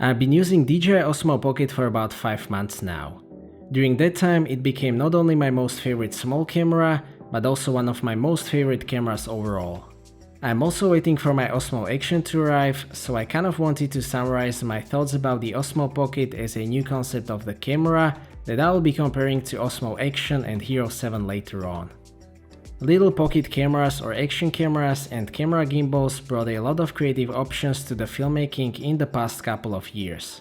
I've been using DJI Osmo Pocket for about 5 months now. During that time, it became not only my most favorite small camera, but also one of my most favorite cameras overall. I'm also waiting for my Osmo Action to arrive, so I kind of wanted to summarize my thoughts about the Osmo Pocket as a new concept of the camera that I will be comparing to Osmo Action and Hero 7 later on. Little pocket cameras or action cameras and camera gimbals brought a lot of creative options to the filmmaking in the past couple of years.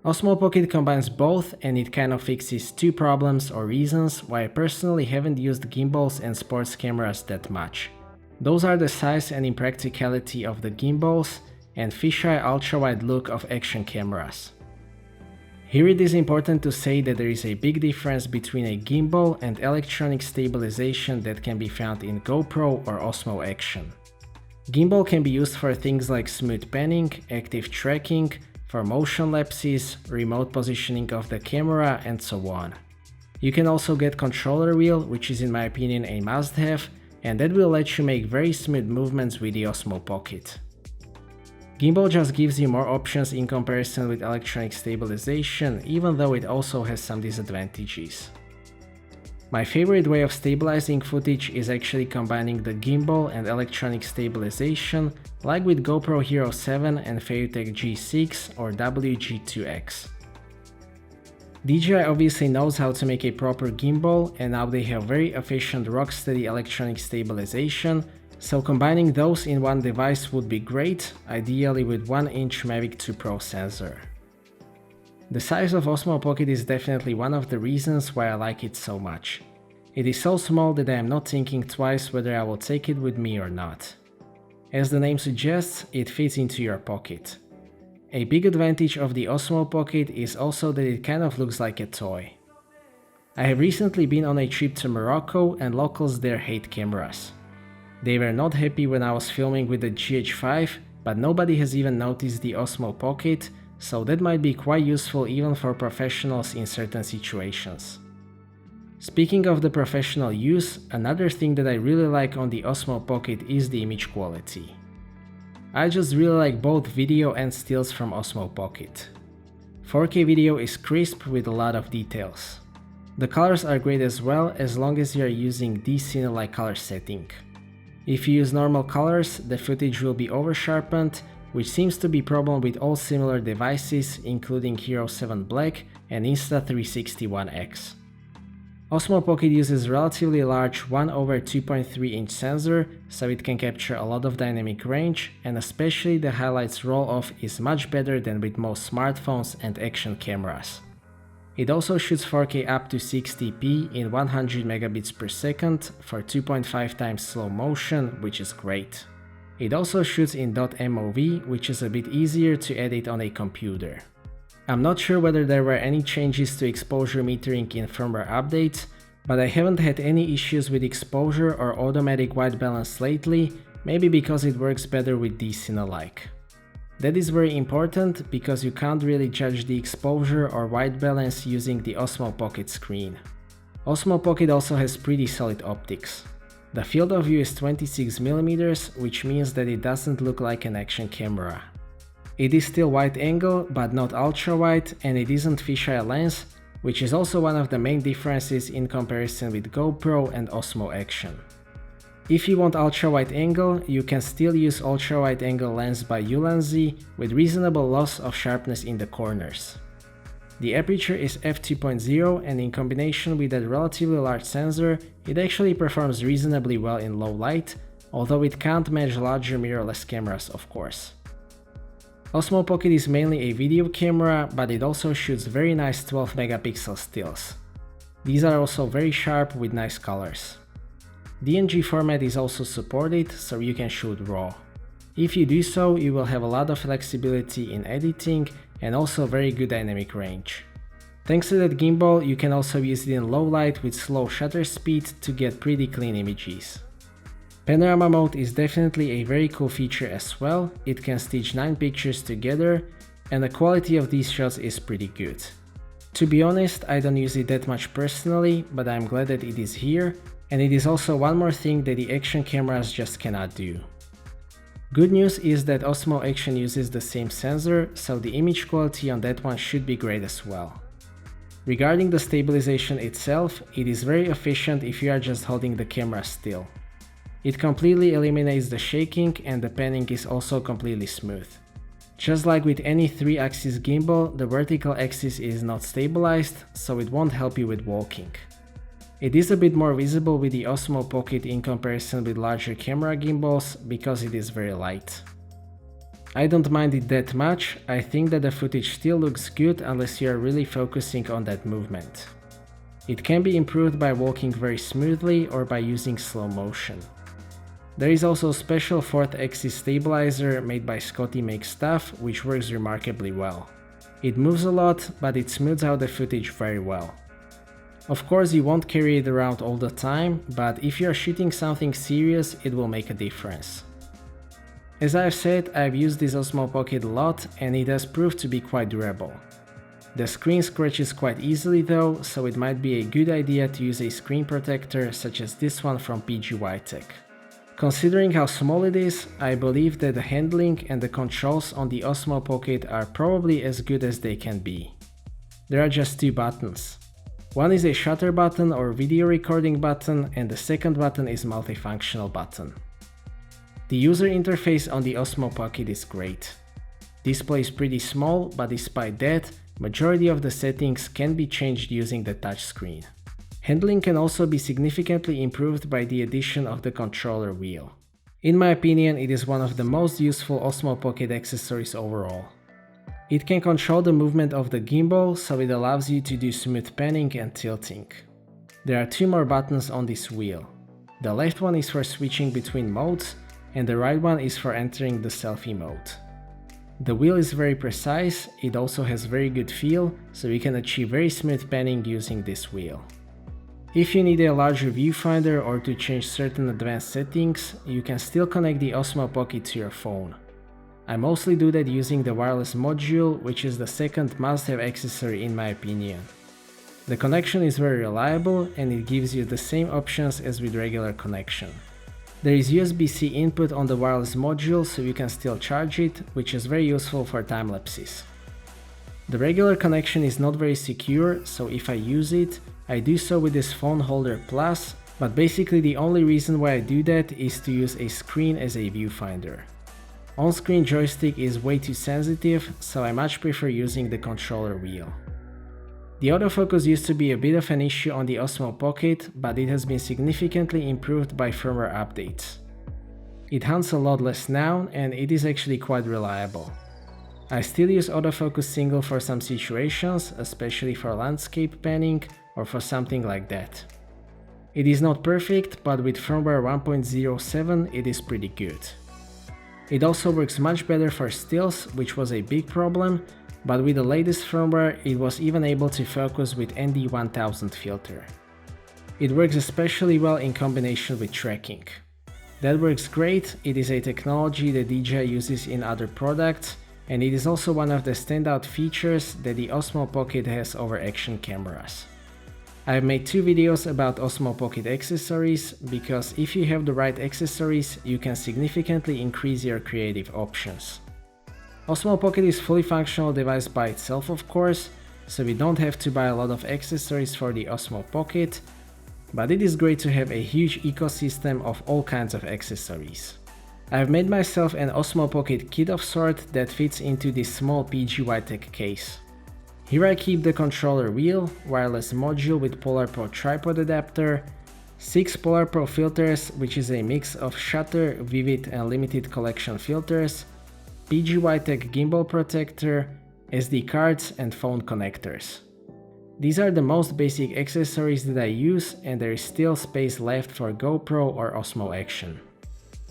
Osmo Pocket combines both, and it kind of fixes two problems or reasons why I personally haven't used gimbals and sports cameras that much. Those are the size and impracticality of the gimbals and fisheye ultra-wide look of action cameras. Here it is important to say that there is a big difference between a gimbal and electronic stabilization that can be found in GoPro or Osmo Action. Gimbal can be used for things like smooth panning, active tracking, for motion lapses, remote positioning of the camera, and so on. You can also get controller wheel, which is in my opinion a must-have, and that will let you make very smooth movements with the Osmo Pocket. Gimbal just gives you more options in comparison with electronic stabilization, even though it also has some disadvantages. My favorite way of stabilizing footage is actually combining the gimbal and electronic stabilization, like with GoPro Hero 7 and PGYTECH G6 or WGZX. DJI obviously knows how to make a proper gimbal, and now they have very efficient rock-steady electronic stabilization, so combining those in one device would be great, ideally with 1-inch Mavic 2 Pro sensor. The size of Osmo Pocket is definitely one of the reasons why I like it so much. It is so small that I am not thinking twice whether I will take it with me or not. As the name suggests, it fits into your pocket. A big advantage of the Osmo Pocket is also that it kind of looks like a toy. I have recently been on a trip to Morocco, and locals there hate cameras. They were not happy when I was filming with the GH5, but nobody has even noticed the Osmo Pocket, so that might be quite useful even for professionals in certain situations. Speaking of the professional use, another thing that I really like on the Osmo Pocket is the image quality. I just really like both video and stills from Osmo Pocket. 4K video is crisp with a lot of details. The colors are great as well, as long as you are using D-Cinelike color setting. If you use normal colors, the footage will be over-sharpened, which seems to be a problem with all similar devices, including Hero 7 Black and Insta360 One X. Osmo Pocket uses relatively large 1/2.3 inch sensor, so it can capture a lot of dynamic range, and especially the highlights roll-off is much better than with most smartphones and action cameras. It also shoots 4K up to 60p in 100 megabits per second for 2.5 times slow motion, which is great. It also shoots in .mov, which is a bit easier to edit on a computer. I'm not sure whether there were any changes to exposure metering in firmware updates, but I haven't had any issues with exposure or automatic white balance lately, maybe because it works better with D-Cinelike. That is very important because you can't really judge the exposure or white balance using the Osmo Pocket screen. Osmo Pocket also has pretty solid optics. The field of view is 26mm, which means that it doesn't look like an action camera. It is still wide angle, but not ultra wide, and it isn't fisheye lens, which is also one of the main differences in comparison with GoPro and Osmo Action. If you want ultra wide angle, you can still use ultra wide angle lens by Ulanzi with reasonable loss of sharpness in the corners. The aperture is f2.0, and in combination with a relatively large sensor, it actually performs reasonably well in low light, although it can't match larger mirrorless cameras, of course. Osmo Pocket is mainly a video camera, but it also shoots very nice 12 megapixel stills. These are also very sharp with nice colors. DNG format is also supported, so you can shoot RAW. If you do so, you will have a lot of flexibility in editing and also very good dynamic range. Thanks to that gimbal, you can also use it in low light with slow shutter speed to get pretty clean images. Panorama mode is definitely a very cool feature as well. It can stitch 9 pictures together, and the quality of these shots is pretty good. To be honest, I don't use it that much personally, but I'm glad that it is here, and it is also one more thing that the action cameras just cannot do. Good news is that Osmo Action uses the same sensor, so the image quality on that one should be great as well. Regarding the stabilization itself, it is very efficient if you are just holding the camera still. It completely eliminates the shaking and the panning is also completely smooth. Just like with any 3-axis gimbal, the vertical axis is not stabilized, so it won't help you with walking. It is a bit more visible with the Osmo Pocket in comparison with larger camera gimbals because it is very light. I don't mind it that much, I think that the footage still looks good unless you are really focusing on that movement. It can be improved by walking very smoothly or by using slow motion. There is also a special 4th axis stabilizer made by Scotty Make Stuff, which works remarkably well. It moves a lot, but it smooths out the footage very well. Of course, you won't carry it around all the time, but if you are shooting something serious, it will make a difference. As I've said, I've used this Osmo Pocket a lot and it has proved to be quite durable. The screen scratches quite easily though, so it might be a good idea to use a screen protector such as this one from PGYTECH. Considering how small it is, I believe that the handling and the controls on the Osmo Pocket are probably as good as they can be. There are just 2 buttons. One is a shutter button or video recording button and the second button is multifunctional button. The user interface on the Osmo Pocket is great. Display is pretty small, but despite that, majority of the settings can be changed using the touchscreen. Handling can also be significantly improved by the addition of the controller wheel. In my opinion, it is one of the most useful Osmo Pocket accessories overall. It can control the movement of the gimbal, so it allows you to do smooth panning and tilting. There are 2 more buttons on this wheel. The left one is for switching between modes, and the right one is for entering the selfie mode. The wheel is very precise, it also has very good feel, so you can achieve very smooth panning using this wheel. If you need a larger viewfinder or to change certain advanced settings, you can still connect the Osmo Pocket to your phone. I mostly do that using the wireless module, which is the second must-have accessory in my opinion. The connection is very reliable and it gives you the same options as with regular connection. There is USB-C input on the wireless module, so you can still charge it, which is very useful for time lapses. The regular connection is not very secure, so if I use it, I do so with this phone holder plus, but basically the only reason why I do that is to use a screen as a viewfinder. On-screen joystick is way too sensitive, so I much prefer using the controller wheel. The autofocus used to be a bit of an issue on the Osmo Pocket, but it has been significantly improved by firmware updates. It hunts a lot less now, and it is actually quite reliable. I still use autofocus single for some situations, especially for landscape panning or for something like that. It is not perfect, but with firmware 1.07 it is pretty good. It also works much better for stills, which was a big problem, but with the latest firmware it was even able to focus with ND1000 filter. It works especially well in combination with tracking. That works great, it is a technology that DJI uses in other products, and it is also one of the standout features that the Osmo Pocket has over action cameras. I have made 2 videos about Osmo Pocket accessories, because if you have the right accessories, you can significantly increase your creative options. Osmo Pocket is a fully functional device by itself of course, so we don't have to buy a lot of accessories for the Osmo Pocket, but it is great to have a huge ecosystem of all kinds of accessories. I have made myself an Osmo Pocket kit of sort that fits into this small PGYTECH case. Here I keep the controller wheel, wireless module with PolarPro tripod adapter, 6 PolarPro filters, which is a mix of shutter, vivid and limited collection filters, PGYTECH gimbal protector, SD cards and phone connectors. These are the most basic accessories that I use, and there is still space left for GoPro or Osmo Action.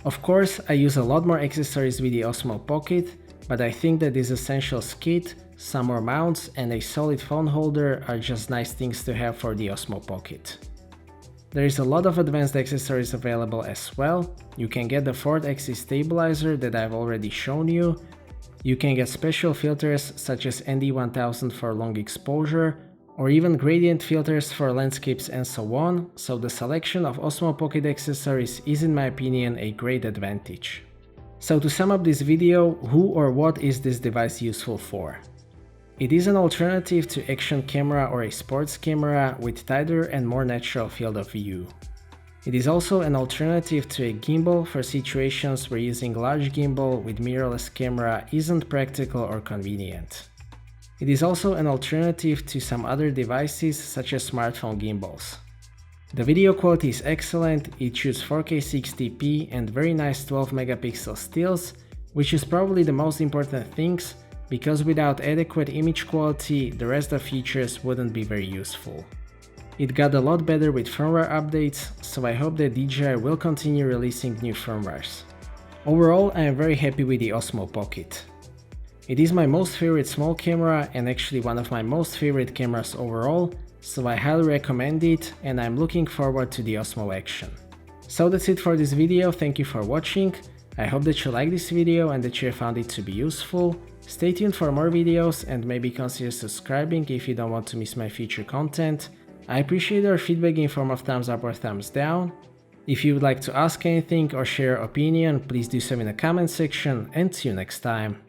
Of course, I use a lot more accessories with the Osmo Pocket, but I think that this essentials kit, some more mounts and a solid phone holder are just nice things to have for the Osmo Pocket. There is a lot of advanced accessories available as well. You can get the 4th axis stabilizer that I've already shown you. You can get special filters such as ND1000 for long exposure, or even gradient filters for landscapes and so on, so the selection of Osmo Pocket accessories is in my opinion a great advantage. So to sum up this video, who or what is this device useful for? It is an alternative to action camera or a sports camera with tighter and more natural field of view. It is also an alternative to a gimbal for situations where using large gimbal with mirrorless camera isn't practical or convenient. It is also an alternative to some other devices such as smartphone gimbals. The video quality is excellent, it shoots 4K 60p and very nice 12 megapixel stills, which is probably the most important things, because without adequate image quality, the rest of features wouldn't be very useful. It got a lot better with firmware updates, so I hope that DJI will continue releasing new firmwares. Overall, I am very happy with the Osmo Pocket. It is my most favorite small camera and actually one of my most favorite cameras overall, so I highly recommend it and I'm looking forward to the Osmo action. So that's it for this video, thank you for watching. I hope that you liked this video and that you found it to be useful. Stay tuned for more videos and maybe consider subscribing if you don't want to miss my future content. I appreciate your feedback in form of thumbs up or thumbs down. If you would like to ask anything or share your opinion, please do so in the comment section and see you next time.